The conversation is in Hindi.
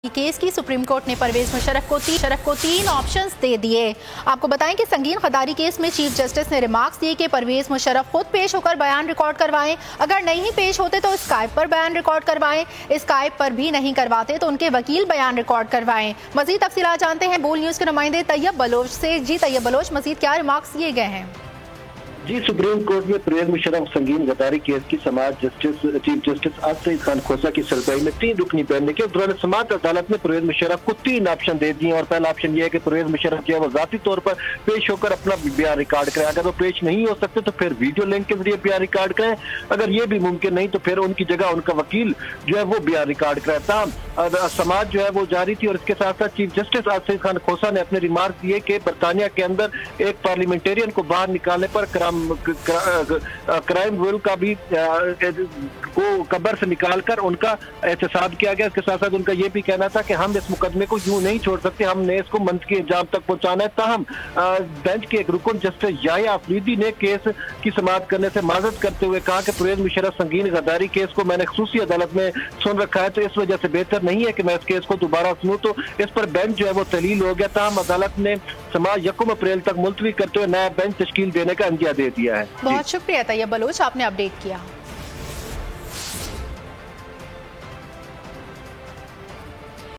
केस की सुप्रीम कोर्ट ने परवेज मुशर्रफ को तीन ऑप्शंस दे दिए। आपको बताएं कि संगीन गद्दारी केस में चीफ जस्टिस ने रिमार्क्स दिए कि परवेज मुशर्रफ खुद पेश होकर बयान रिकॉर्ड करवाएं, अगर नहीं पेश होते तो स्काइप पर बयान रिकॉर्ड करवाएं, स्काइप पर भी नहीं करवाते तो उनके वकील बयान रिकॉर्ड करवाएं। मजीद तफसीलात जानते हैं बोल न्यूज के नुमाइंदे तैयब बलोच से। जी तैयब बलोच, मजीद क्या रिमार्क्स दिए गए हैं? जी, सुप्रीम कोर्ट में परवेज मुशर्रफ संगीन गद्दारी केस की समाअत चीफ जस्टिस आसिफ खान खोसा की सरबराही में 3 रुकनी पैनल के दौरान समाअत अदालत ने परवेज मुशर्रफ को 3 ऑप्शन दे दिए। और पहला ऑप्शन यह है कि परवेज मुशर्रफ जो है वो जाती तौर पर पेश होकर अपना बयान रिकॉर्ड करें, अगर वो पेश नहीं हो सकते तो फिर वीडियो लिंक के जरिए बयान रिकॉर्ड करें, अगर ये भी मुमकिन नहीं तो फिर उनकी जगह उनका वकील जो है वो बयान रिकॉर्ड कराए। तमाम समाअत जो है वो जारी थी और इसके साथ साथ चीफ जस्टिस आसिफ खान खोसा ने अपने रिमार्क दिए कि बरतानिया के अंदर एक पार्लियामेंटेरियन को बाहर निकालने पर क्राइम रूल का भी को कब्र से निकालकर उनका एहतसाब किया गया। इसके साथ साथ उनका यह भी कहना था कि हम इस मुकदमे को यूं नहीं छोड़ सकते, हमने इसको मंतकी इंजाम तक पहुंचाना है। ताहम बेंच के एक रुकन जस्टिस याहिया अफरीदी ने केस की समाअत करने से माजरत करते हुए कहा कि परवेज मुशर्रफ संगीन गद्दारी केस को मैंने खुसूसी अदालत में सुन रखा है, तो इस वजह से बेहतर नहीं है कि मैं इस केस को दोबारा सुनूं। तो इस पर बेंच जो है वो तहलील हो गया। ताहम अदालत ने समाअत 1 अप्रैल तक मुलतवी करते हुए नया बेंच तश्कील देने का इंदिया दे दिया है। बहुत शुक्रिया तैयब बलोच, आपने अपडेट किया।